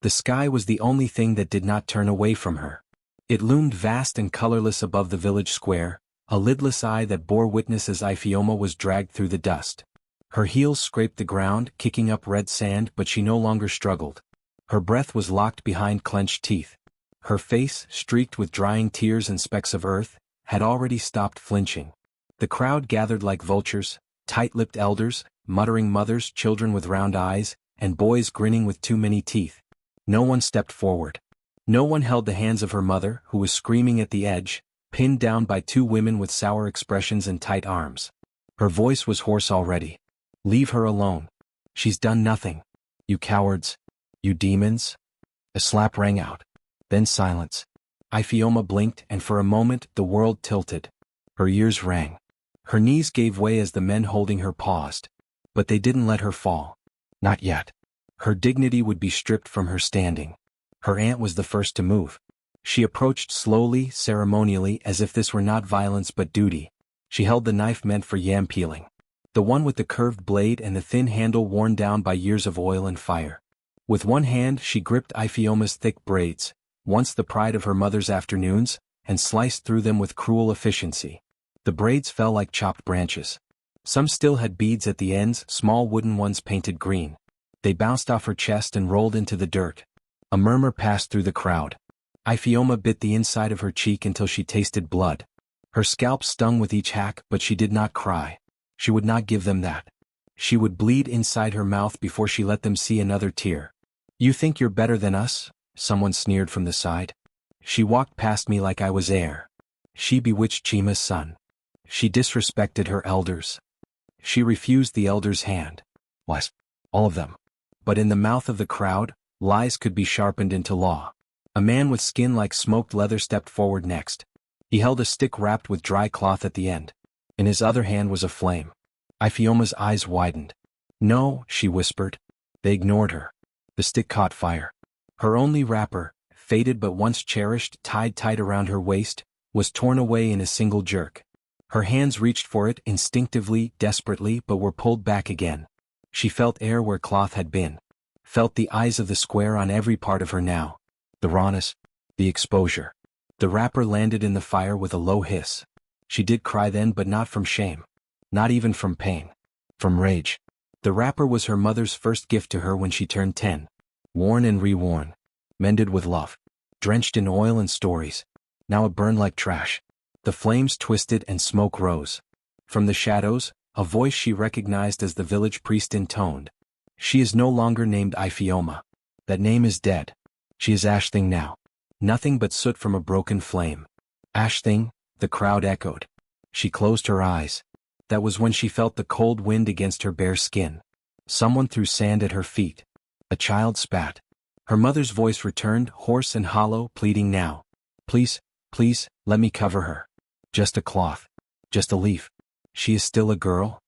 The sky was the only thing that did not turn away from her. It loomed vast and colorless above the village square, a lidless eye that bore witness as Ifeoma was dragged through the dust. Her heels scraped the ground, kicking up red sand, but she no longer struggled. Her breath was locked behind clenched teeth. Her face, streaked with drying tears and specks of earth, had already stopped flinching. The crowd gathered like vultures, tight-lipped elders, muttering mothers, children with round eyes, and boys grinning with too many teeth. No one stepped forward. No one held the hands of her mother, who was screaming at the edge, pinned down by two women with sour expressions and tight arms. Her voice was hoarse already. "Leave her alone. She's done nothing. You cowards. You demons." A slap rang out. Then silence. Ifeoma blinked, and for a moment the world tilted. Her ears rang. Her knees gave way as the men holding her paused. But they didn't let her fall. Not yet. Her dignity would be stripped from her standing. Her aunt was the first to move. She approached slowly, ceremonially, as if this were not violence but duty. She held the knife meant for yam peeling. The one with the curved blade and the thin handle worn down by years of oil and fire. With one hand she gripped Ifeoma's thick braids, once the pride of her mother's afternoons, and sliced through them with cruel efficiency. The braids fell like chopped branches. Some still had beads at the ends, small wooden ones painted green. They bounced off her chest and rolled into the dirt. A murmur passed through the crowd. Ifeoma bit the inside of her cheek until she tasted blood. Her scalp stung with each hack, but she did not cry. She would not give them that. She would bleed inside her mouth before she let them see another tear. "You think you're better than us?" someone sneered from the side. "She walked past me like I was air. She bewitched Chima's son. She disrespected her elders. She refused the elders' hand." Was all of them. But in the mouth of the crowd, lies could be sharpened into law. A man with skin like smoked leather stepped forward next. He held a stick wrapped with dry cloth at the end. In his other hand was a flame. Ifeoma's eyes widened. "No," she whispered. They ignored her. The stick caught fire. Her only wrapper, faded but once cherished, tied tight around her waist, was torn away in a single jerk. Her hands reached for it instinctively, desperately, but were pulled back again. She felt air where cloth had been. Felt the eyes of the square on every part of her now. The rawness. The exposure. The wrapper landed in the fire with a low hiss. She did cry then, but not from shame. Not even from pain. From rage. The wrapper was her mother's first gift to her when she turned 10. Worn and reworn. Mended with love. Drenched in oil and stories. Now it burned like trash. The flames twisted and smoke rose. From the shadows, a voice she recognized as the village priest intoned. "She is no longer named Ifeoma. That name is dead. She is Ash Thing now. Nothing but soot from a broken flame." "Ash Thing," the crowd echoed. She closed her eyes. That was when she felt the cold wind against her bare skin. Someone threw sand at her feet. A child spat. Her mother's voice returned, hoarse and hollow, pleading now. "Please, please, let me cover her. Just a cloth. Just a leaf. She is still a girl."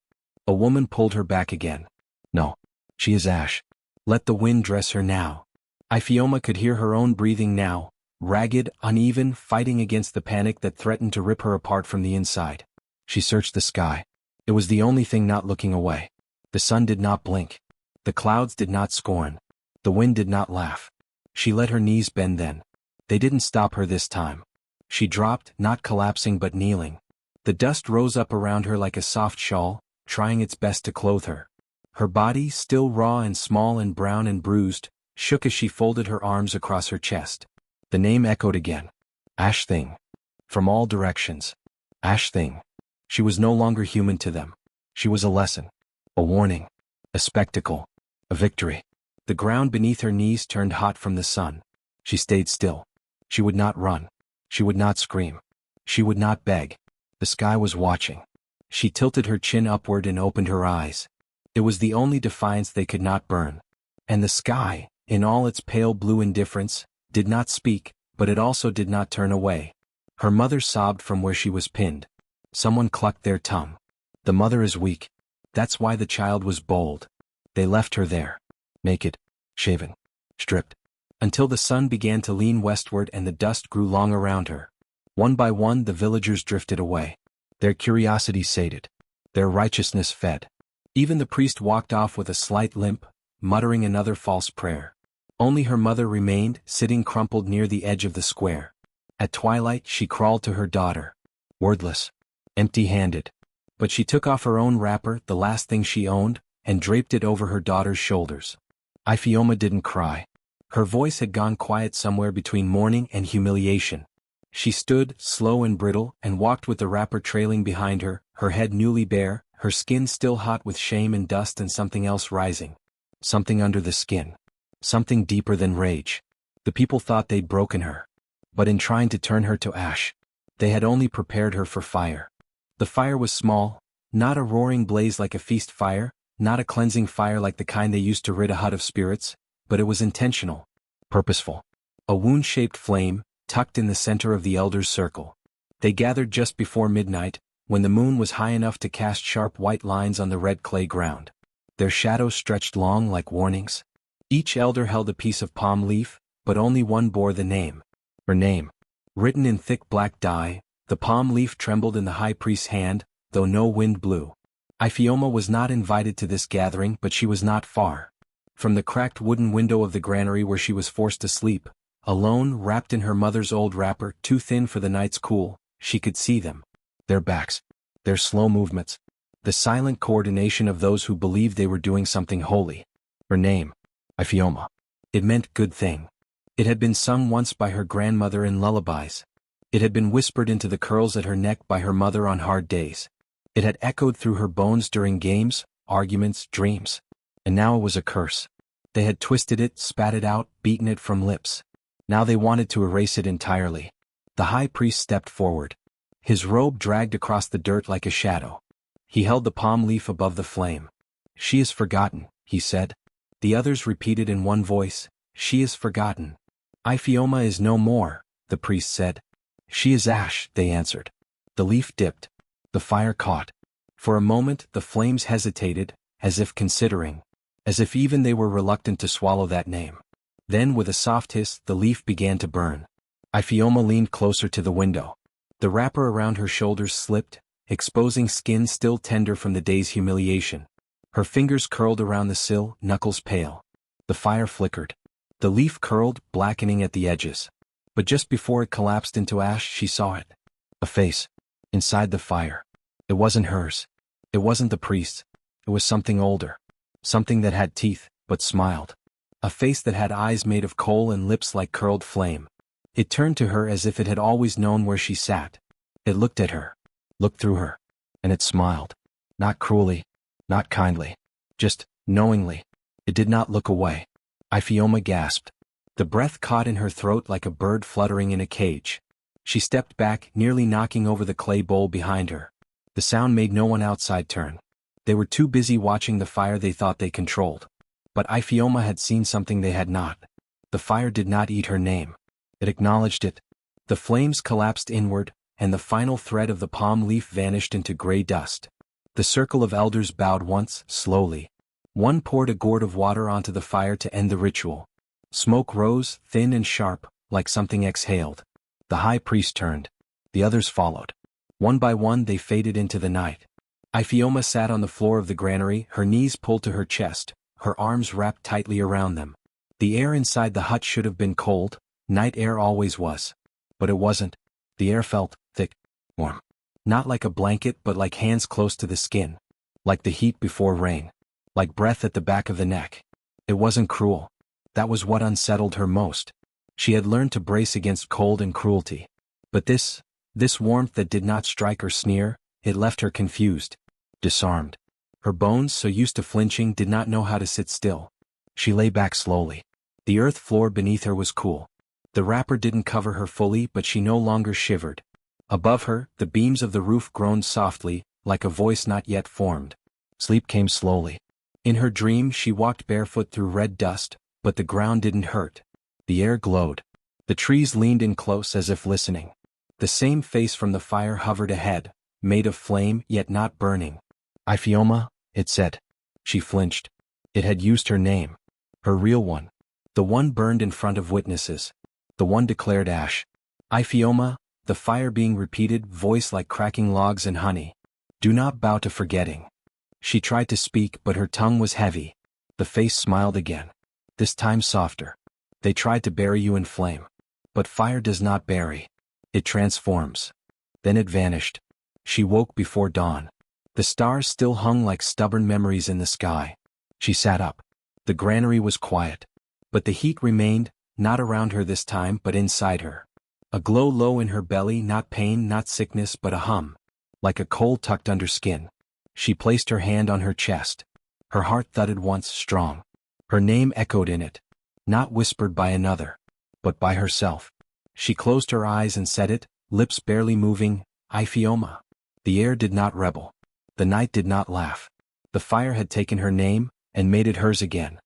A woman pulled her back again. "No. She is Ash. Let the wind dress her now." Ifeoma could hear her own breathing now, ragged, uneven, fighting against the panic that threatened to rip her apart from the inside. She searched the sky. It was the only thing not looking away. The sun did not blink. The clouds did not scorn. The wind did not laugh. She let her knees bend then. They didn't stop her this time. She dropped, not collapsing but kneeling. The dust rose up around her like a soft shawl, trying its best to clothe her. Her body, still raw and small and brown and bruised, shook as she folded her arms across her chest. The name echoed again. Ash Thing. From all directions. Ash Thing. She was no longer human to them. She was a lesson. A warning. A spectacle. A victory. The ground beneath her knees turned hot from the sun. She stayed still. She would not run. She would not scream. She would not beg. The sky was watching. She tilted her chin upward and opened her eyes. It was the only defiance they could not burn. And the sky, in all its pale blue indifference, did not speak, but it also did not turn away. Her mother sobbed from where she was pinned. Someone clucked their tongue. The mother is weak. That's why the child was bold. They left her there. Naked. Shaven. Stripped. Until the sun began to lean westward and the dust grew long around her. One by one the villagers drifted away. Their curiosity sated. Their righteousness fed. Even the priest walked off with a slight limp, muttering another false prayer. Only her mother remained, sitting crumpled near the edge of the square. At twilight she crawled to her daughter. Wordless. Empty-handed. But she took off her own wrapper, the last thing she owned, and draped it over her daughter's shoulders. Ifeoma didn't cry. Her voice had gone quiet somewhere between mourning and humiliation. She stood, slow and brittle, and walked with the wrapper trailing behind her, her head newly bare, her skin still hot with shame and dust and something else rising. Something under the skin. Something deeper than rage. The people thought they'd broken her. But in trying to turn her to ash, they had only prepared her for fire. The fire was small, not a roaring blaze like a feast fire, not a cleansing fire like the kind they used to rid a hut of spirits, but it was intentional, purposeful. A wound-shaped flame, tucked in the center of the elders' circle. They gathered just before midnight, when the moon was high enough to cast sharp white lines on the red clay ground. Their shadows stretched long like warnings. Each elder held a piece of palm leaf, but only one bore the name. Her name. Written in thick black dye, the palm leaf trembled in the high priest's hand, though no wind blew. Ifeoma was not invited to this gathering, but she was not far. From the cracked wooden window of the granary where she was forced to sleep, alone, wrapped in her mother's old wrapper, too thin for the night's cool, she could see them. Their backs. Their slow movements. The silent coordination of those who believed they were doing something holy. Her name. Ifeoma. It meant good thing. It had been sung once by her grandmother in lullabies. It had been whispered into the curls at her neck by her mother on hard days. It had echoed through her bones during games, arguments, dreams. And now it was a curse. They had twisted it, spat it out, beaten it from lips. Now they wanted to erase it entirely. The high priest stepped forward. His robe dragged across the dirt like a shadow. He held the palm leaf above the flame. "She is forgotten," he said. The others repeated in one voice, "She is forgotten." "Ifeoma is no more," the priest said. "She is ash," they answered. The leaf dipped. The fire caught. For a moment the flames hesitated, as if considering. As if even they were reluctant to swallow that name. Then with a soft hiss the leaf began to burn. Ifeoma leaned closer to the window. The wrapper around her shoulders slipped, exposing skin still tender from the day's humiliation. Her fingers curled around the sill, knuckles pale. The fire flickered. The leaf curled, blackening at the edges. But just before it collapsed into ash she saw it. A face. Inside the fire. It wasn't hers. It wasn't the priest's. It was something older. Something that had teeth, but smiled. A face that had eyes made of coal and lips like curled flame. It turned to her as if it had always known where she sat. It looked at her. Looked through her. And it smiled. Not cruelly. Not kindly. Just, knowingly. It did not look away. Ifeoma gasped. The breath caught in her throat like a bird fluttering in a cage. She stepped back, nearly knocking over the clay bowl behind her. The sound made no one outside turn. They were too busy watching the fire they thought they controlled. But Ifeoma had seen something they had not. The fire did not eat her name. It acknowledged it. The flames collapsed inward, and the final thread of the palm leaf vanished into gray dust. The circle of elders bowed once, slowly. One poured a gourd of water onto the fire to end the ritual. Smoke rose, thin and sharp, like something exhaled. The high priest turned. The others followed. One by one they faded into the night. Ifeoma sat on the floor of the granary, her knees pulled to her chest, her arms wrapped tightly around them. The air inside the hut should have been cold, night air always was. But it wasn't. The air felt thick, warm. Not like a blanket but like hands close to the skin. Like the heat before rain. Like breath at the back of the neck. It wasn't cruel. That was what unsettled her most. She had learned to brace against cold and cruelty. But this warmth that did not strike or sneer, it left her confused. Disarmed. Her bones, so used to flinching, did not know how to sit still. She lay back slowly. The earth floor beneath her was cool. The wrapper didn't cover her fully, but she no longer shivered. Above her, the beams of the roof groaned softly, like a voice not yet formed. Sleep came slowly. In her dream she walked barefoot through red dust, but the ground didn't hurt. The air glowed. The trees leaned in close as if listening. The same face from the fire hovered ahead, made of flame yet not burning. "Ifeoma," it said. She flinched. It had used her name. Her real one. The one burned in front of witnesses. The one declared ash. "Ifeoma," the fire being repeated, voice like cracking logs and honey. "Do not bow to forgetting." She tried to speak, but her tongue was heavy. The face smiled again. This time softer. They tried to bury you in flame. But fire does not bury. It transforms. Then it vanished. She woke before dawn. The stars still hung like stubborn memories in the sky. She sat up. The granary was quiet. But the heat remained, not around her this time but inside her. A glow low in her belly, not pain, not sickness but a hum. Like a coal tucked under skin. She placed her hand on her chest. Her heart thudded once, strong. Her name echoed in it. Not whispered by another. But by herself. She closed her eyes and said it, lips barely moving, Iphioma. The air did not rebel. The night did not laugh. The fire had taken her name, and made it hers again.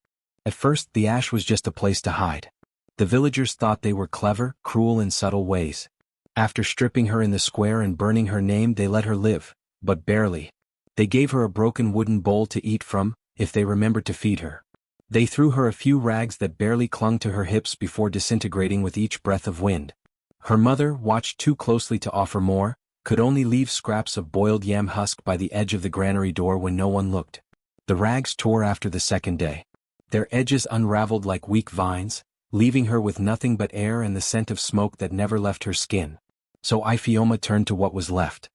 At first the ash was just a place to hide. The villagers thought they were clever, cruel in subtle ways. After stripping her in the square and burning her name they let her live, but barely. They gave her a broken wooden bowl to eat from, if they remembered to feed her. They threw her a few rags that barely clung to her hips before disintegrating with each breath of wind. Her mother, watched too closely to offer more, could only leave scraps of boiled yam husk by the edge of the granary door when no one looked. The rags tore after the second day. Their edges unraveled like weak vines, leaving her with nothing but air and the scent of smoke that never left her skin. So Iphioma turned to what was left.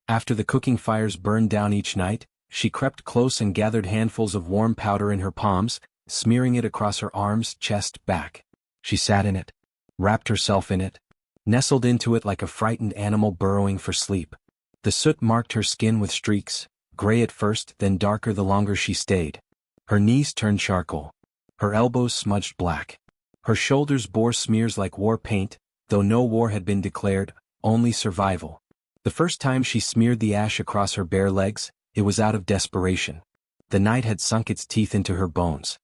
After the cooking fires burned down each night, she crept close and gathered handfuls of warm powder in her palms, smearing it across her arms, chest, back. She sat in it, wrapped herself in it, nestled into it like a frightened animal burrowing for sleep. The soot marked her skin with streaks, gray at first, then darker the longer she stayed. Her knees turned charcoal. Her elbows smudged black. Her shoulders bore smears like war paint, though no war had been declared, only survival. The first time she smeared the ash across her bare legs, it was out of desperation. The night had sunk its teeth into her bones.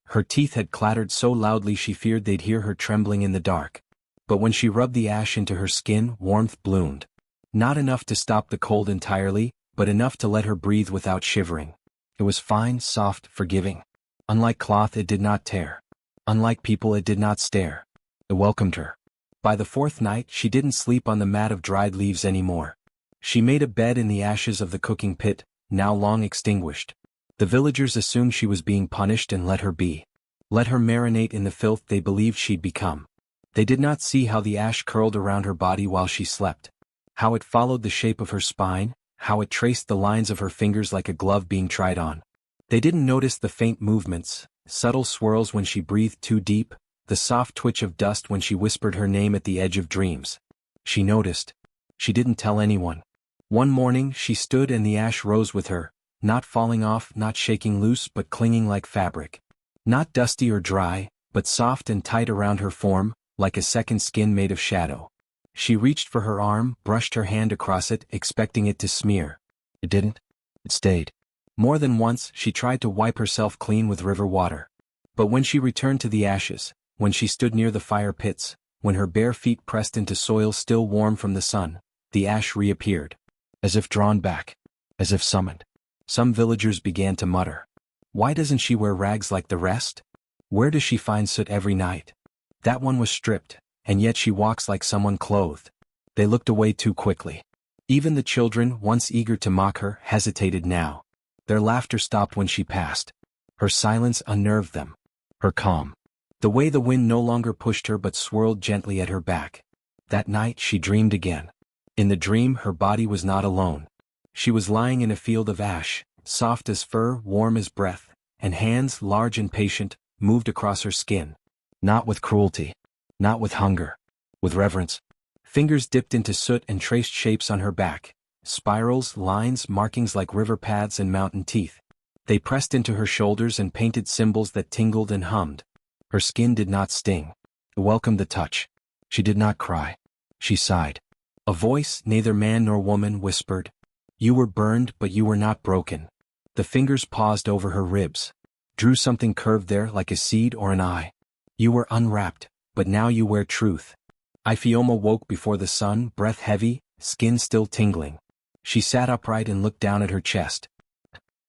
Her teeth had clattered so loudly she feared they'd hear her trembling in the dark. But when she rubbed the ash into her skin, warmth bloomed. Not enough to stop the cold entirely, but enough to let her breathe without shivering. It was fine, soft, forgiving. Unlike cloth, it did not tear. Unlike people, it did not stare. It welcomed her. By the fourth night, she didn't sleep on the mat of dried leaves anymore. She made a bed in the ashes of the cooking pit, now long extinguished. The villagers assumed she was being punished and let her be. Let her marinate in the filth they believed she'd become. They did not see how the ash curled around her body while she slept. How it followed the shape of her spine, how it traced the lines of her fingers like a glove being tried on. They didn't notice the faint movements, subtle swirls when she breathed too deep, the soft twitch of dust when she whispered her name at the edge of dreams. She noticed. She didn't tell anyone. One morning she stood and the ash rose with her, not falling off, not shaking loose but clinging like fabric. Not dusty or dry, but soft and tight around her form, like a second skin made of shadow. She reached for her arm, brushed her hand across it, expecting it to smear. It didn't. It stayed. More than once she tried to wipe herself clean with river water. But when she returned to the ashes, when she stood near the fire pits, when her bare feet pressed into soil still warm from the sun, the ash reappeared. As if drawn back. As if summoned. Some villagers began to mutter. Why doesn't she wear rags like the rest? Where does she find soot every night? That one was stripped, and yet she walks like someone clothed. They looked away too quickly. Even the children, once eager to mock her, hesitated now. Their laughter stopped when she passed. Her silence unnerved them. Her calm. The way the wind no longer pushed her but swirled gently at her back. That night she dreamed again. In the dream her body was not alone. She was lying in a field of ash, soft as fur, warm as breath, and hands, large and patient, moved across her skin. Not with cruelty. Not with hunger. With reverence. Fingers dipped into soot and traced shapes on her back. Spirals, lines, markings like river paths and mountain teeth. They pressed into her shoulders and painted symbols that tingled and hummed. Her skin did not sting. It welcomed the touch. She did not cry. She sighed. A voice, neither man nor woman, whispered, "You were burned, but you were not broken." The fingers paused over her ribs. Drew something curved there like a seed or an eye. You were unwrapped, but now you wear truth. Iphioma woke before the sun, breath heavy, skin still tingling. She sat upright and looked down at her chest.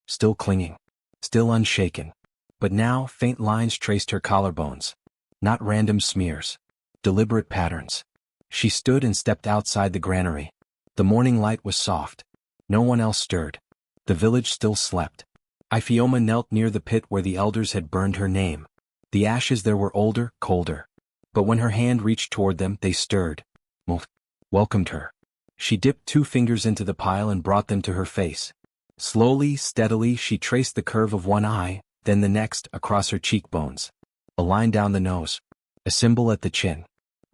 Still clinging. Still unshaken. But now faint lines traced her collarbones. Not random smears. Deliberate patterns. She stood and stepped outside the granary. The morning light was soft. No one else stirred. The village still slept. Iphioma knelt near the pit where the elders had burned her name. The ashes there were older, colder. But when her hand reached toward them, they stirred. Welcomed her. She dipped 2 fingers into the pile and brought them to her face. Slowly, steadily, she traced the curve of one eye, then the next, across her cheekbones. A line down the nose. A symbol at the chin.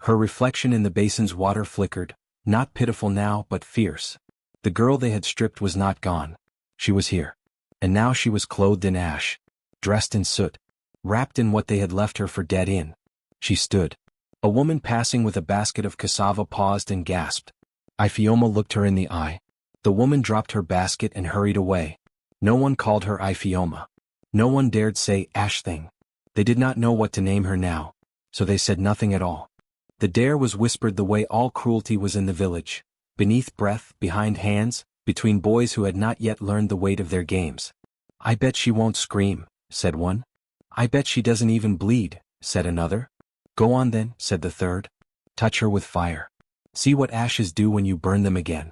Her reflection in the basin's water flickered, not pitiful now but fierce. The girl they had stripped was not gone. She was here. And now she was clothed in ash. Dressed in soot. Wrapped in what they had left her for dead in. She stood. A woman passing with a basket of cassava paused and gasped. Ifeoma looked her in the eye. The woman dropped her basket and hurried away. No one called her Ifeoma. No one dared say Ash Thing. They did not know what to name her now, so they said nothing at all. The dare was whispered the way all cruelty was in the village, beneath breath, behind hands, between boys who had not yet learned the weight of their games. I bet she won't scream, said one. I bet she doesn't even bleed, said another. Go on then, said the third. Touch her with fire. See what ashes do when you burn them again.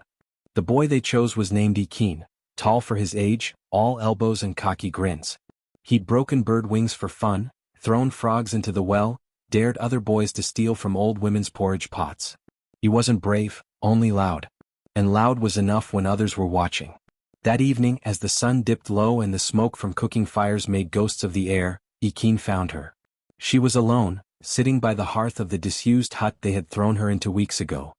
The boy they chose was named Ghanian, tall for his age, all elbows and cocky grins. He'd broken bird wings for fun, thrown frogs into the well, dared other boys to steal from old women's porridge pots. He wasn't brave, only loud. And loud was enough when others were watching. That evening, as the sun dipped low and the smoke from cooking fires made ghosts of the air, Ghanian found her. She was alone, sitting by the hearth of the disused hut they had thrown her into weeks ago.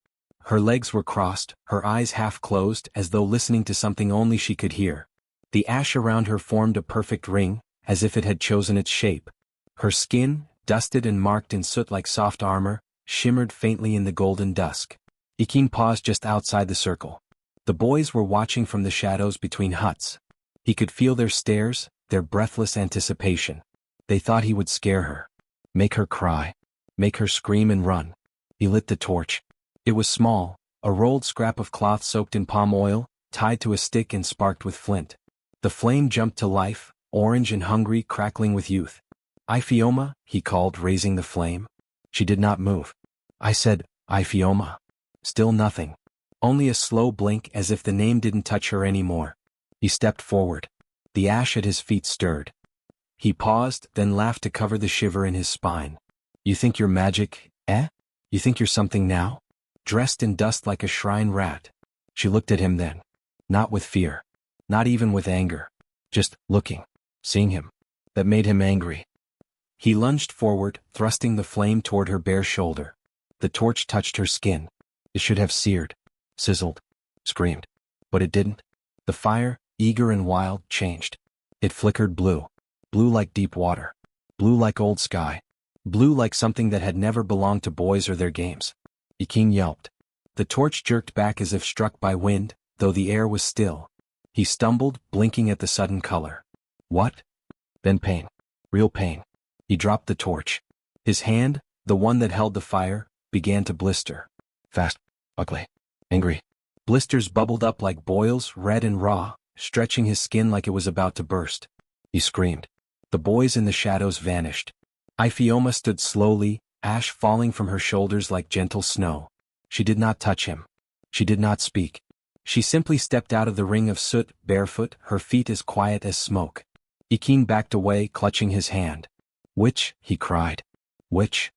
Her legs were crossed, her eyes half closed as though listening to something only she could hear. The ash around her formed a perfect ring, as if it had chosen its shape. Her skin, dusted and marked in soot like soft armor, shimmered faintly in the golden dusk. Ghanian paused just outside the circle. The boys were watching from the shadows between huts. He could feel their stares, their breathless anticipation. They thought he would scare her. Make her cry. Make her scream and run. He lit the torch. It was small, a rolled scrap of cloth soaked in palm oil, tied to a stick and sparked with flint. The flame jumped to life, orange and hungry, crackling with youth. Ifeoma, he called, raising the flame. She did not move. I said, Ifeoma. Still nothing. Only a slow blink as if the name didn't touch her anymore. He stepped forward. The ash at his feet stirred. He paused, then laughed to cover the shiver in his spine. You think you're magic, eh? You think you're something now? Dressed in dust like a shrine rat. She looked at him then. Not with fear. Not even with anger. Just looking. Seeing him. That made him angry. He lunged forward, thrusting the flame toward her bare shoulder. The torch touched her skin. It should have seared, sizzled, screamed. But it didn't. The fire, eager and wild, changed. It flickered blue. Blue like deep water. Blue like old sky. Blue like something that had never belonged to boys or their games. Ghanian yelped. The torch jerked back as if struck by wind, though the air was still. He stumbled, blinking at the sudden color. What? Then pain. Real pain. He dropped the torch. His hand, the one that held the fire, began to blister. Fast, ugly, angry. Blisters bubbled up like boils, red and raw, stretching his skin like it was about to burst. He screamed. The boys in the shadows vanished. Ifeoma stood slowly, ash falling from her shoulders like gentle snow. She did not touch him. She did not speak. She simply stepped out of the ring of soot, barefoot, her feet as quiet as smoke. Ghanian backed away, clutching his hand. Witch, he cried. Witch.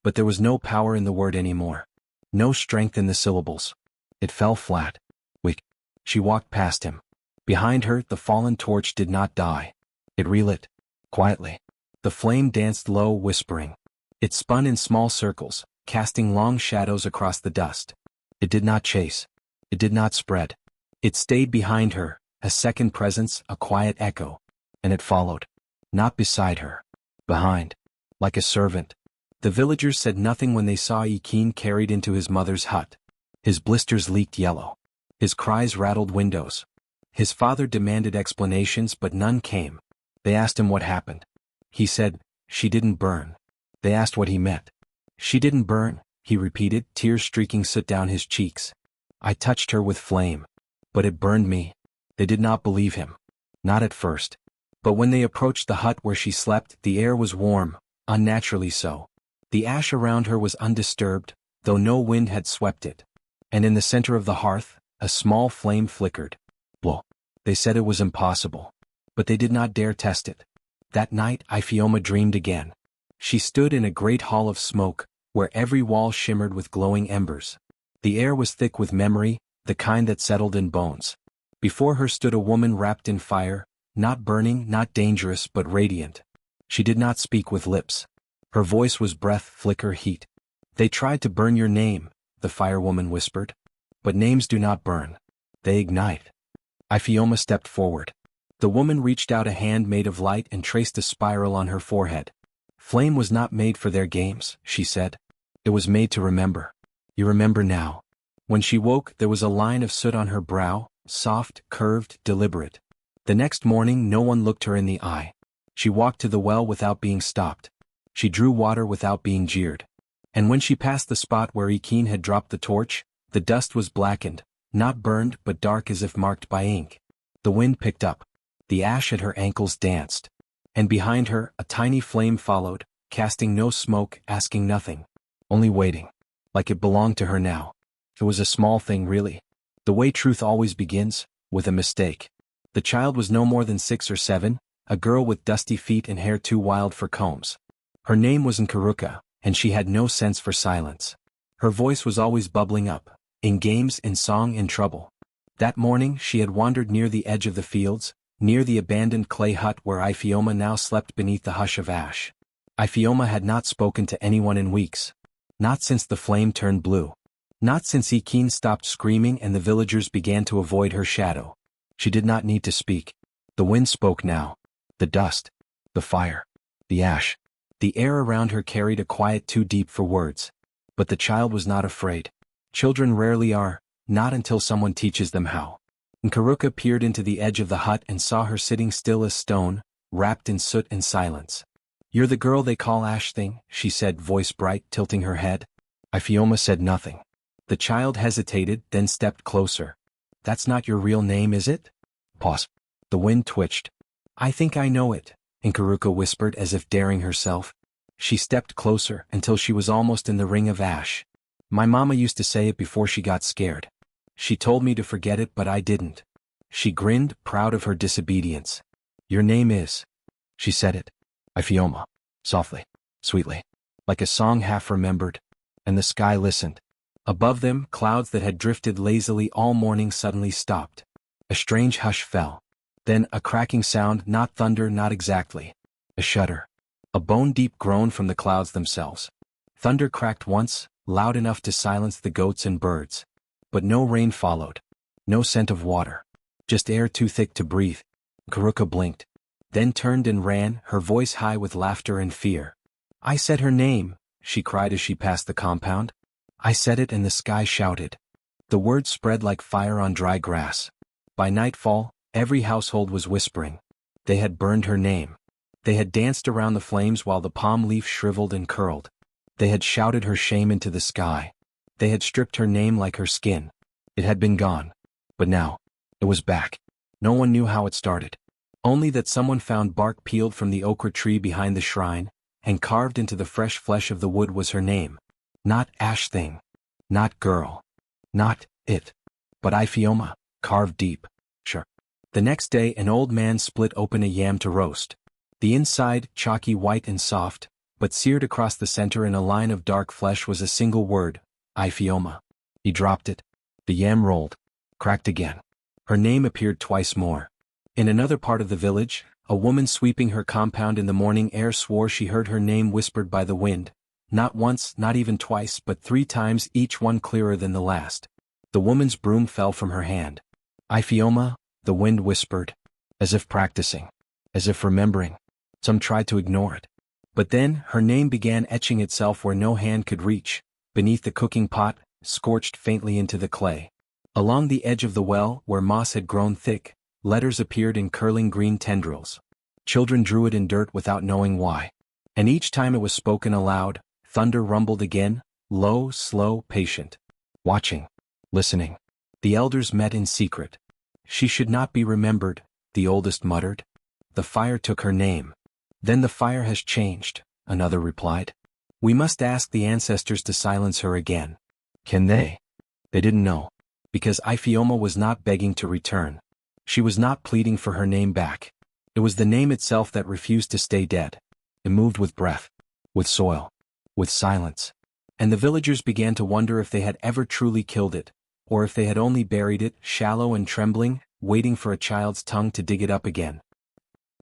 But there was no power in the word anymore. No strength in the syllables. It fell flat. Weak. She walked past him. Behind her, the fallen torch did not die. It relit. Quietly. The flame danced low, whispering. It spun in small circles, casting long shadows across the dust. It did not chase. It did not spread. It stayed behind her, a second presence, a quiet echo. And it followed. Not beside her. Behind. Like a servant. The villagers said nothing when they saw Ghanian carried into his mother's hut. His blisters leaked yellow. His cries rattled windows. His father demanded explanations, but none came. They asked him what happened. He said, she didn't burn. They asked what he meant. She didn't burn, he repeated, tears streaking soot down his cheeks. I touched her with flame. But it burned me. They did not believe him. Not at first. But when they approached the hut where she slept, the air was warm, unnaturally so. The ash around her was undisturbed, though no wind had swept it. And in the center of the hearth, a small flame flickered. Blow. They said it was impossible. But they did not dare test it. That night, Ifeoma dreamed again. She stood in a great hall of smoke, where every wall shimmered with glowing embers. The air was thick with memory, the kind that settled in bones. Before her stood a woman wrapped in fire, not burning, not dangerous, but radiant. She did not speak with lips. Her voice was breath, flicker, heat. "They tried to burn your name," the firewoman whispered. "But names do not burn. They ignite." Iphioma stepped forward. The woman reached out a hand made of light and traced a spiral on her forehead. "Flame was not made for their games," she said. "It was made to remember. You remember now." When she woke, there was a line of soot on her brow, soft, curved, deliberate. The next morning no one looked her in the eye. She walked to the well without being stopped. She drew water without being jeered. And when she passed the spot where Ghanian had dropped the torch, the dust was blackened, not burned but dark as if marked by ink. The wind picked up. The ash at her ankles danced. And behind her, a tiny flame followed, casting no smoke, asking nothing. Only waiting. Like it belonged to her now. It was a small thing really. The way truth always begins, with a mistake. The child was no more than 6 or 7, a girl with dusty feet and hair too wild for combs. Her name was Nkaruka, and she had no sense for silence. Her voice was always bubbling up, in games, in song, in trouble. That morning she had wandered near the edge of the fields, near the abandoned clay hut where Iphioma now slept beneath the hush of ash. Iphioma had not spoken to anyone in weeks. Not since the flame turned blue. Not since Ghanian stopped screaming and the villagers began to avoid her shadow. She did not need to speak. The wind spoke now. The dust. The fire. The ash. The air around her carried a quiet too deep for words. But the child was not afraid. Children rarely are, not until someone teaches them how. Nkaruka peered into the edge of the hut and saw her sitting still as stone, wrapped in soot and silence. "You're the girl they call Ash Thing," she said, voice bright, tilting her head. Iphioma said nothing. The child hesitated, then stepped closer. "That's not your real name, is it?" Pause. The wind twitched. "I think I know it," Nkaruka whispered as if daring herself. She stepped closer until she was almost in the ring of ash. "My mama used to say it before she got scared. She told me to forget it but I didn't." She grinned, proud of her disobedience. "Your name is..." She said it. Iphioma. Softly. Sweetly. Like a song half remembered. And the sky listened. Above them, clouds that had drifted lazily all morning suddenly stopped. A strange hush fell. Then a cracking sound, not thunder, not exactly. A shudder. A bone-deep groan from the clouds themselves. Thunder cracked once, loud enough to silence the goats and birds. But no rain followed. No scent of water. Just air too thick to breathe. Nkaruka blinked. Then turned and ran, her voice high with laughter and fear. "I said her name," she cried as she passed the compound. "I said it and the sky shouted." The words spread like fire on dry grass. By nightfall, every household was whispering. They had burned her name. They had danced around the flames while the palm leaf shriveled and curled. They had shouted her shame into the sky. They had stripped her name like her skin. It had been gone. But now, it was back. No one knew how it started. Only that someone found bark peeled from the okra tree behind the shrine, and carved into the fresh flesh of the wood was her name. Not Ash Thing. Not girl. Not it. But Iphioma, carved deep. Sure. The next day an old man split open a yam to roast. The inside, chalky white and soft, but seared across the center in a line of dark flesh was a single word, Iphioma. He dropped it. The yam rolled. Cracked again. Her name appeared twice more. In another part of the village, a woman sweeping her compound in the morning air swore she heard her name whispered by the wind. Not once, not even twice, but 3 times, each one clearer than the last. The woman's broom fell from her hand. "Iphioma," the wind whispered, as if practicing, as if remembering. Some tried to ignore it. But then, her name began etching itself where no hand could reach, beneath the cooking pot, scorched faintly into the clay. Along the edge of the well, where moss had grown thick, letters appeared in curling green tendrils. Children drew it in dirt without knowing why. And each time it was spoken aloud, thunder rumbled again, low, slow, patient. Watching. Listening. The elders met in secret. "She should not be remembered," the oldest muttered. "The fire took her name." "Then the fire has changed," another replied. "We must ask the ancestors to silence her again." Can they? They didn't know. Because Iphioma was not begging to return. She was not pleading for her name back. It was the name itself that refused to stay dead. It moved with breath. with soil, with silence. And the villagers began to wonder if they had ever truly killed it, or if they had only buried it, shallow and trembling, waiting for a child's tongue to dig it up again.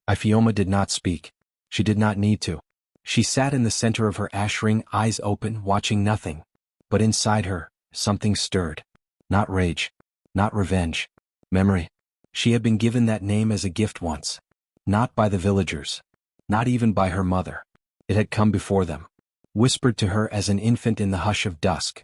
Iphioma did not speak. She did not need to. She sat in the center of her ash ring, eyes open, watching nothing. But inside her, something stirred. Not rage. Not revenge. Memory. She had been given that name as a gift once. Not by the villagers. Not even by her mother. It had come before them. Whispered to her as an infant in the hush of dusk.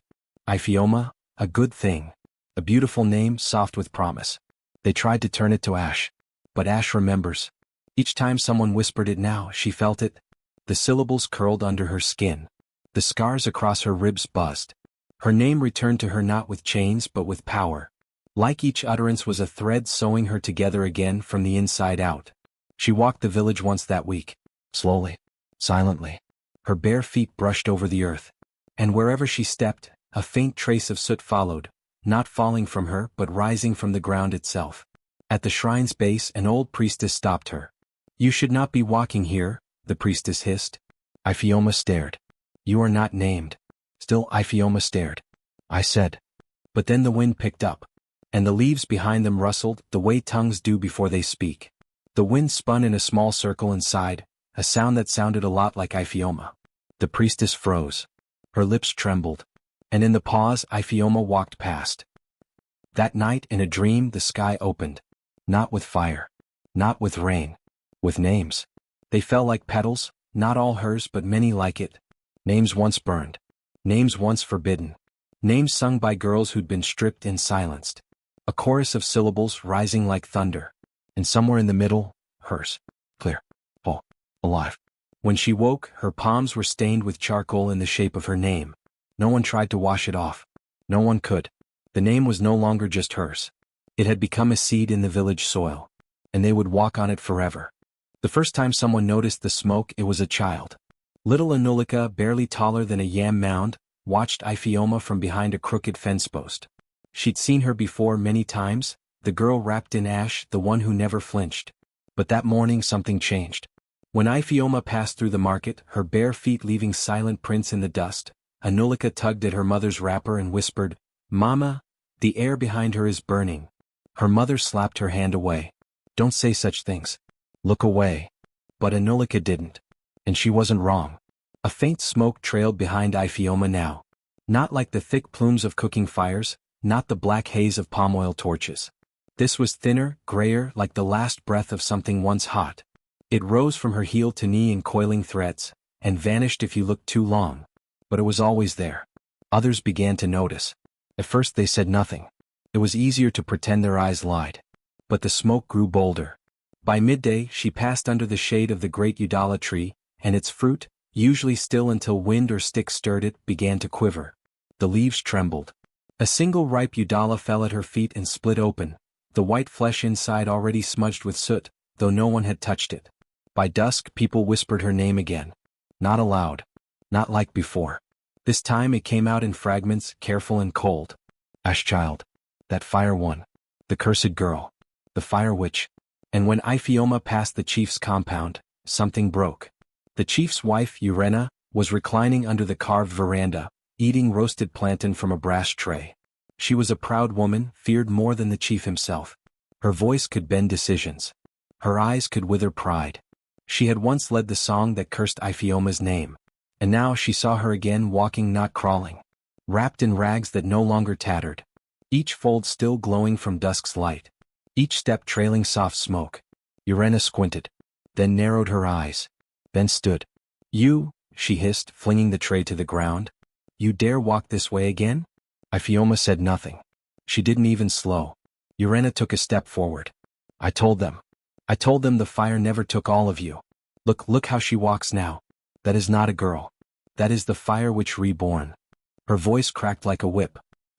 Iphioma, a good thing. A beautiful name, soft with promise. They tried to turn it to ash. But ash remembers. Each time someone whispered it now, she felt it. The syllables curled under her skin. The scars across her ribs buzzed. Her name returned to her not with chains but with power. Like each utterance was a thread sewing her together again from the inside out. She walked the village once that week. Slowly. Silently. Her bare feet brushed over the earth. And wherever she stepped, a faint trace of soot followed, not falling from her but rising from the ground itself. At the shrine's base an old priestess stopped her. "You should not be walking here," the priestess hissed. Iphioma stared. "You are not named." Still Iphioma stared. "I said." But then the wind picked up. And the leaves behind them rustled, the way tongues do before they speak. The wind spun in a small circle and sighed, a sound that sounded a lot like Iphioma. The priestess froze. Her lips trembled. And in the pause Iphioma walked past. That night in a dream the sky opened. Not with fire. Not with rain. With names. They fell like petals, not all hers but many like it. Names once burned. Names once forbidden. Names sung by girls who'd been stripped and silenced. A chorus of syllables rising like thunder. And somewhere in the middle, hers. Clear. Full. Alive. When she woke, her palms were stained with charcoal in the shape of her name. No one tried to wash it off. No one could. The name was no longer just hers. It had become a seed in the village soil. And they would walk on it forever. The first time someone noticed the smoke, it was a child. Little Anulika, barely taller than a yam mound, watched Iphioma from behind a crooked fence post. She'd seen her before many times, the girl wrapped in ash, the one who never flinched. But that morning something changed. When Iphioma passed through the market, her bare feet leaving silent prints in the dust, Anulika tugged at her mother's wrapper and whispered, "Mama, the air behind her is burning." Her mother slapped her hand away. "Don't say such things. Look away." But Anulika didn't. And she wasn't wrong. A faint smoke trailed behind Iphioma now. Not like the thick plumes of cooking fires, not the black haze of palm oil torches. This was thinner, grayer, like the last breath of something once hot. It rose from her heel to knee in coiling threads, and vanished if you looked too long. But it was always there. Others began to notice. At first they said nothing. It was easier to pretend their eyes lied. But the smoke grew bolder. By midday she passed under the shade of the great Udala tree, and its fruit, usually still until wind or stick stirred it, began to quiver. The leaves trembled. A single ripe Udala fell at her feet and split open, the white flesh inside already smudged with soot, though no one had touched it. By dusk people whispered her name again. Not aloud. Not like before. This time it came out in fragments, careful and cold. Ashchild. That fire one. The cursed girl. The fire witch. And when Iphioma passed the chief's compound, something broke. The chief's wife, Urena, was reclining under the carved veranda, eating roasted plantain from a brass tray. She was a proud woman, feared more than the chief himself. Her voice could bend decisions. Her eyes could wither pride. She had once led the song that cursed Iphioma's name. And now she saw her again, walking not crawling. Wrapped in rags that no longer tattered. Each fold still glowing from dusk's light. Each step trailing soft smoke. Urena squinted. Then narrowed her eyes. Then stood. "You," she hissed, flinging the tray to the ground. "You dare walk this way again?" Iphioma said nothing. She didn't even slow. Urena took a step forward. I told them the fire never took all of you. Look how she walks now. That is not a girl. That is the fire witch reborn." Her voice cracked like a whip.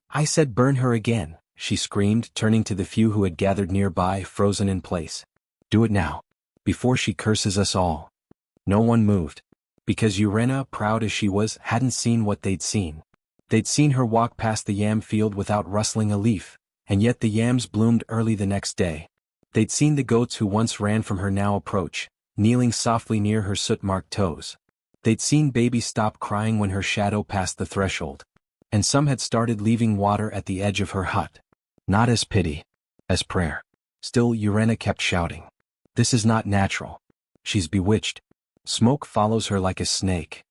"I said burn her again," she screamed, turning to the few who had gathered nearby, frozen in place. "Do it now. Before she curses us all." No one moved. Because Urena, proud as she was, hadn't seen what they'd seen. They'd seen her walk past the yam field without rustling a leaf, and yet the yams bloomed early the next day. They'd seen the goats who once ran from her now approach, kneeling softly near her soot-marked toes. They'd seen babies stop crying when her shadow passed the threshold. And some had started leaving water at the edge of her hut. Not as pity, as prayer. Still, Urena kept shouting. This is not natural. She's bewitched. Smoke follows her like a snake.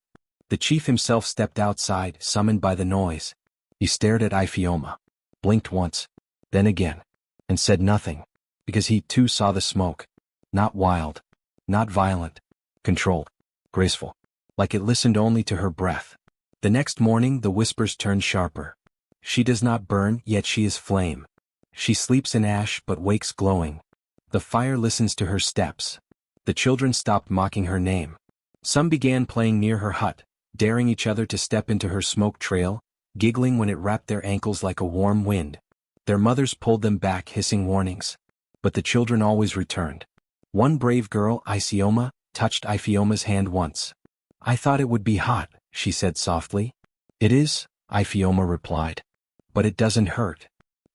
The chief himself stepped outside, summoned by the noise. He stared at Iphioma, blinked once, then again, and said nothing, because he too saw the smoke. Not wild, not violent, controlled, graceful, like it listened only to her breath. The next morning the whispers turned sharper. She does not burn, yet she is flame. She sleeps in ash but wakes glowing. The fire listens to her steps. The children stopped mocking her name. Some began playing near her hut, daring each other to step into her smoke trail, giggling when it wrapped their ankles like a warm wind. Their mothers pulled them back, hissing warnings. But the children always returned. One brave girl, Isioma, touched Iphioma's hand once. I thought it would be hot, she said softly. It is, Iphioma replied. But it doesn't hurt.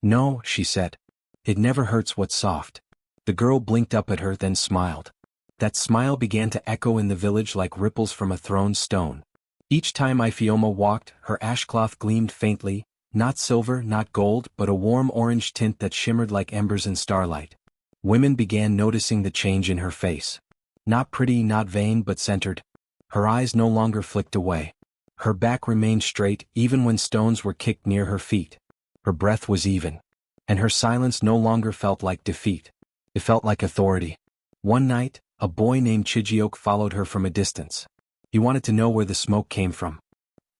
No, she said. It never hurts what's soft. The girl blinked up at her, then smiled. That smile began to echo in the village like ripples from a thrown stone. Each time Iphioma walked, her ashcloth gleamed faintly, not silver, not gold, but a warm orange tint that shimmered like embers in starlight. Women began noticing the change in her face. Not pretty, not vain, but centered. Her eyes no longer flicked away. Her back remained straight, even when stones were kicked near her feet. Her breath was even. And her silence no longer felt like defeat. It felt like authority. One night, a boy named Chijiok followed her from a distance. He wanted to know where the smoke came from.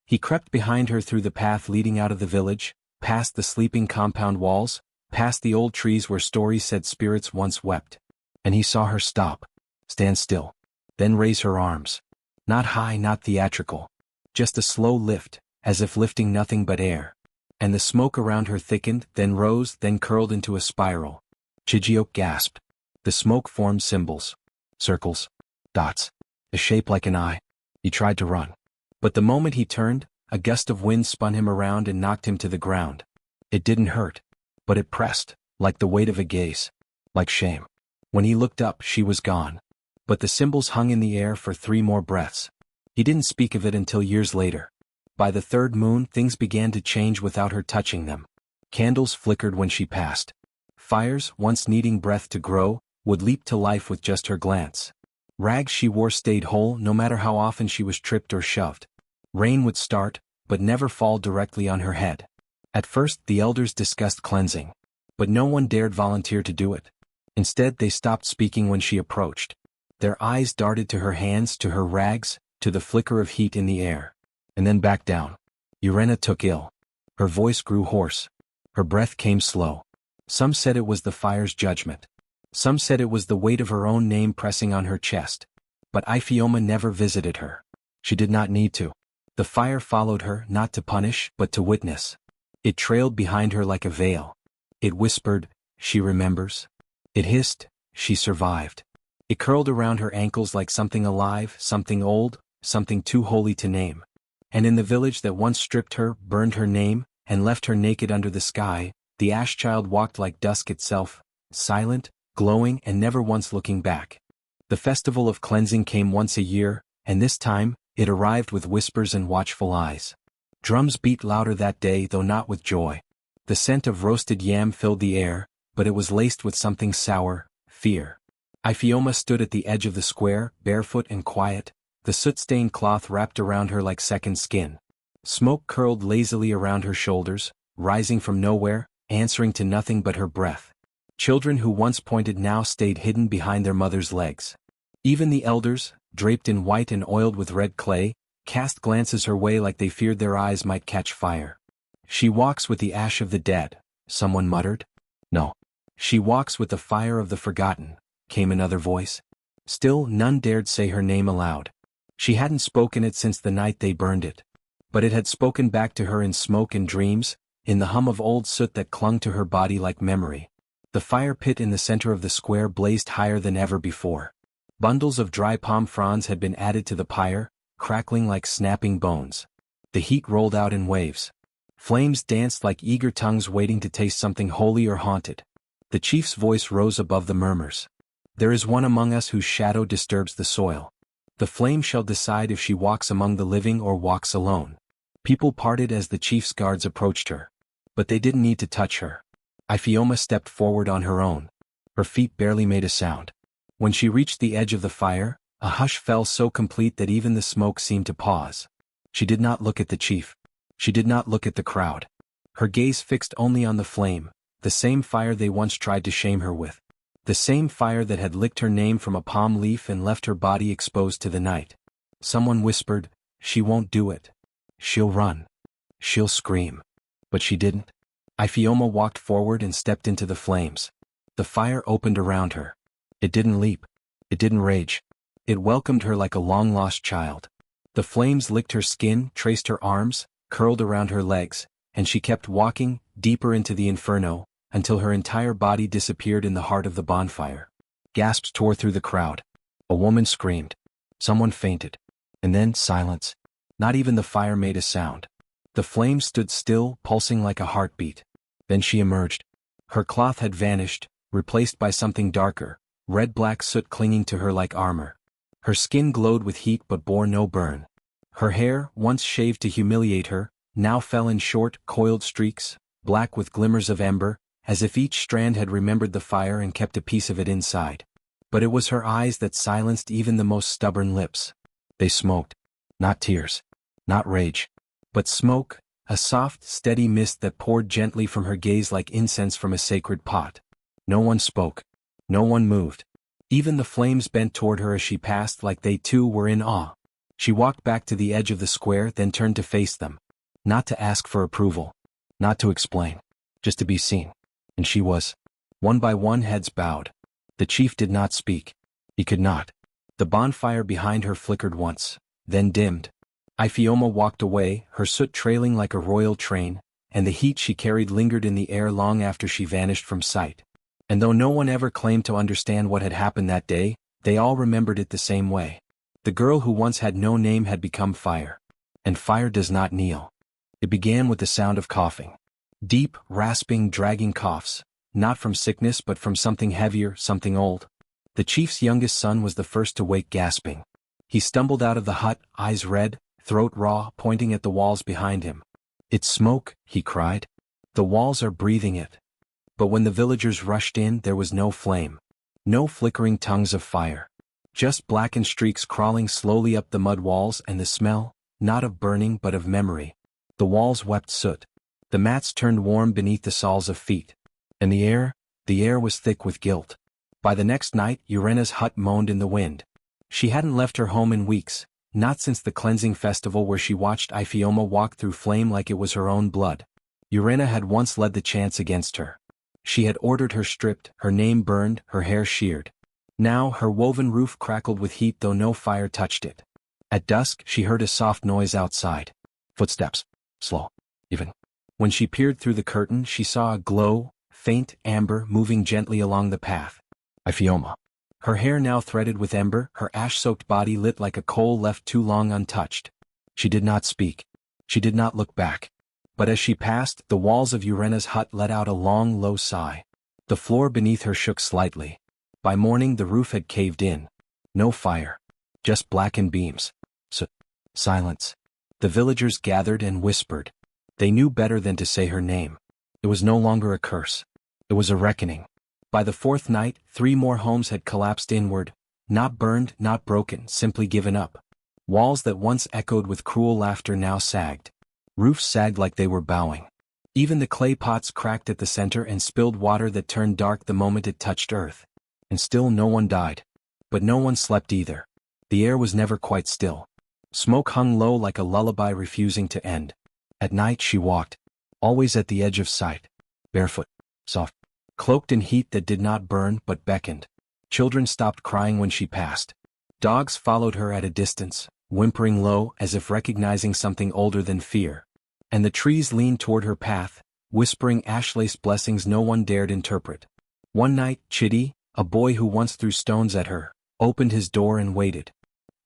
He crept behind her through the path leading out of the village, past the sleeping compound walls, past the old trees where stories said spirits once wept. And he saw her stop, stand still, then raise her arms. Not high, not theatrical. Just a slow lift, as if lifting nothing but air. And the smoke around her thickened, then rose, then curled into a spiral. Chijiok gasped. The smoke formed symbols. Circles. Dots. A shape like an eye. He tried to run. But the moment he turned, a gust of wind spun him around and knocked him to the ground. It didn't hurt. But it pressed, like the weight of a gaze. Like shame. When he looked up, she was gone. But the symbols hung in the air for 3 more breaths. He didn't speak of it until years later. By the 3rd moon, things began to change without her touching them. Candles flickered when she passed. Fires, once needing breath to grow, would leap to life with just her glance. Rags she wore stayed whole no matter how often she was tripped or shoved. Rain would start, but never fall directly on her head. At first, the elders discussed cleansing. But no one dared volunteer to do it. Instead, they stopped speaking when she approached. Their eyes darted to her hands, to her rags, to the flicker of heat in the air. And then back down. Urena took ill. Her voice grew hoarse. Her breath came slow. Some said it was the fire's judgment. Some said it was the weight of her own name pressing on her chest. But Iphioma never visited her. She did not need to. The fire followed her, not to punish, but to witness. It trailed behind her like a veil. It whispered, she remembers. It hissed, she survived. It curled around her ankles like something alive, something old, something too holy to name. And in the village that once stripped her, burned her name, and left her naked under the sky, the ash child walked like dusk itself, silent, glowing, and never once looking back. The festival of cleansing came once a year, and this time, it arrived with whispers and watchful eyes. Drums beat louder that day, though not with joy. The scent of roasted yam filled the air, but it was laced with something sour, fear. Iphioma stood at the edge of the square, barefoot and quiet, the soot-stained cloth wrapped around her like second skin. Smoke curled lazily around her shoulders, rising from nowhere, answering to nothing but her breath. Children who once pointed now stayed hidden behind their mother's legs. Even the elders, draped in white and oiled with red clay, cast glances her way like they feared their eyes might catch fire. She walks with the ash of the dead, someone muttered. No. She walks with the fire of the forgotten, came another voice. Still, none dared say her name aloud. She hadn't spoken it since the night they burned it. But it had spoken back to her in smoke and dreams, in the hum of old soot that clung to her body like memory. The fire pit in the center of the square blazed higher than ever before. Bundles of dry palm fronds had been added to the pyre, crackling like snapping bones. The heat rolled out in waves. Flames danced like eager tongues waiting to taste something holy or haunted. The chief's voice rose above the murmurs. There is one among us whose shadow disturbs the soil. The flame shall decide if she walks among the living or walks alone. People parted as the chief's guards approached her. But they didn't need to touch her. Iphioma stepped forward on her own. Her feet barely made a sound. When she reached the edge of the fire, a hush fell so complete that even the smoke seemed to pause. She did not look at the chief. She did not look at the crowd. Her gaze fixed only on the flame, the same fire they once tried to shame her with. The same fire that had licked her name from a palm leaf and left her body exposed to the night. Someone whispered, "She won't do it. She'll run. She'll scream." But she didn't. Iphioma walked forward and stepped into the flames. The fire opened around her. It didn't leap. It didn't rage. It welcomed her like a long-lost child. The flames licked her skin, traced her arms, curled around her legs, and she kept walking, deeper into the inferno, until her entire body disappeared in the heart of the bonfire. Gasps tore through the crowd. A woman screamed. Someone fainted. And then silence. Not even the fire made a sound. The flames stood still, pulsing like a heartbeat. Then she emerged. Her cloth had vanished, replaced by something darker, red-black soot clinging to her like armor. Her skin glowed with heat but bore no burn. Her hair, once shaved to humiliate her, now fell in short, coiled streaks, black with glimmers of ember, as if each strand had remembered the fire and kept a piece of it inside. But it was her eyes that silenced even the most stubborn lips. They smoked. Not tears. Not rage. But smoke, a soft, steady mist that poured gently from her gaze like incense from a sacred pot. No one spoke. No one moved. Even the flames bent toward her as she passed like they too were in awe. She walked back to the edge of the square, then turned to face them. Not to ask for approval. Not to explain. Just to be seen. And she was. One by one heads bowed. The chief did not speak. He could not. The bonfire behind her flickered once, then dimmed. Iphioma walked away, her soot trailing like a royal train, and the heat she carried lingered in the air long after she vanished from sight. And though no one ever claimed to understand what had happened that day, they all remembered it the same way. The girl who once had no name had become fire. And fire does not kneel. It began with the sound of coughing. Deep, rasping, dragging coughs, not from sickness but from something heavier, something old. The chief's youngest son was the first to wake, gasping. He stumbled out of the hut, eyes red, throat raw, pointing at the walls behind him. "It's smoke," he cried. "The walls are breathing it." But when the villagers rushed in, there was no flame. No flickering tongues of fire. Just blackened streaks crawling slowly up the mud walls, and the smell, not of burning but of memory. The walls wept soot. The mats turned warm beneath the soles of feet. And the air was thick with guilt. By the next night, Urena's hut moaned in the wind. She hadn't left her home in weeks, not since the cleansing festival where she watched Iphioma walk through flame like it was her own blood. Urena had once led the chance against her. She had ordered her stripped, her name burned, her hair sheared. Now her woven roof crackled with heat though no fire touched it. At dusk she heard a soft noise outside. Footsteps. Slow. Even. When she peered through the curtain she saw a glow, faint amber, moving gently along the path. Iphioma. Her hair now threaded with ember, her ash-soaked body lit like a coal left too long untouched. She did not speak. She did not look back. But as she passed, the walls of Urena's hut let out a long, low sigh. The floor beneath her shook slightly. By morning the roof had caved in. No fire. Just blackened beams. Silence. The villagers gathered and whispered. They knew better than to say her name. It was no longer a curse. It was a reckoning. By the fourth night, 3 more homes had collapsed inward, not burned, not broken, simply given up. Walls that once echoed with cruel laughter now sagged. Roofs sagged like they were bowing. Even the clay pots cracked at the center and spilled water that turned dark the moment it touched earth. And still no one died. But no one slept either. The air was never quite still. Smoke hung low like a lullaby refusing to end. At night she walked, always at the edge of sight, barefoot, soft, cloaked in heat that did not burn but beckoned. Children stopped crying when she passed. Dogs followed her at a distance, whimpering low as if recognizing something older than fear. And the trees leaned toward her path, whispering ash-laced blessings no one dared interpret. One night, Chitty, a boy who once threw stones at her, opened his door and waited.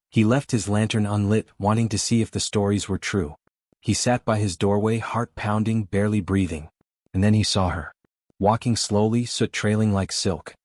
He left his lantern unlit, wanting to see if the stories were true. He sat by his doorway, heart pounding, barely breathing. And then he saw her. Walking slowly, soot trailing like silk.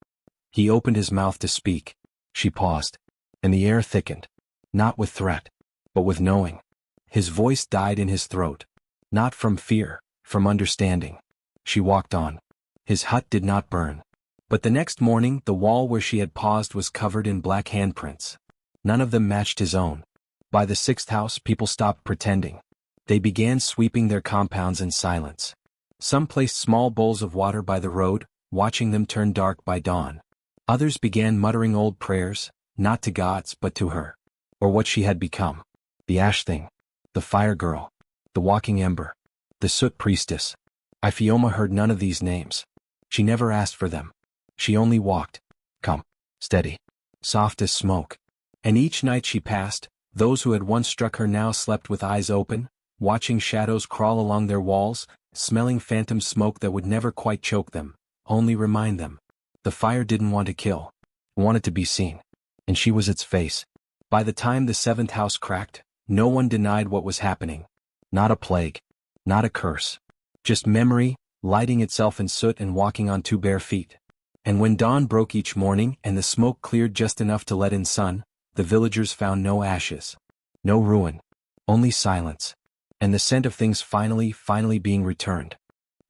He opened his mouth to speak. She paused. And the air thickened. Not with threat, but with knowing. His voice died in his throat. Not from fear, from understanding. She walked on. His hut did not burn. But the next morning the wall where she had paused was covered in black handprints. None of them matched his own. By the sixth house people stopped pretending. They began sweeping their compounds in silence. Some placed small bowls of water by the road, watching them turn dark by dawn. Others began muttering old prayers, not to gods but to her. Or what she had become. The ash thing. The fire girl. The walking ember. The soot priestess. Iphioma heard none of these names. She never asked for them. She only walked. Calm. Steady. Soft as smoke. And each night she passed, those who had once struck her now slept with eyes open, watching shadows crawl along their walls, smelling phantom smoke that would never quite choke them, only remind them. The fire didn't want to kill. It wanted to be seen. And she was its face. By the time the seventh house cracked, no one denied what was happening. Not a plague. Not a curse. Just memory, lighting itself in soot and walking on two bare feet. And when dawn broke each morning and the smoke cleared just enough to let in sun, the villagers found no ashes. No ruin. Only silence. And the scent of things finally being returned.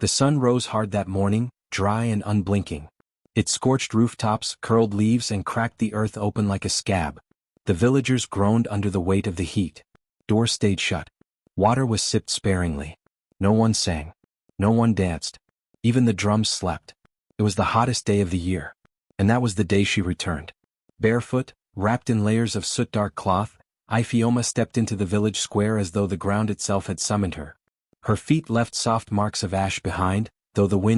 The sun rose hard that morning, dry and unblinking. It scorched rooftops, curled leaves and cracked the earth open like a scab. The villagers groaned under the weight of the heat. Doors stayed shut. Water was sipped sparingly. No one sang. No one danced. Even the drums slept. It was the hottest day of the year. And that was the day she returned. Barefoot, wrapped in layers of soot-dark cloth, Iphioma stepped into the village square as though the ground itself had summoned her. Her feet left soft marks of ash behind, though the wind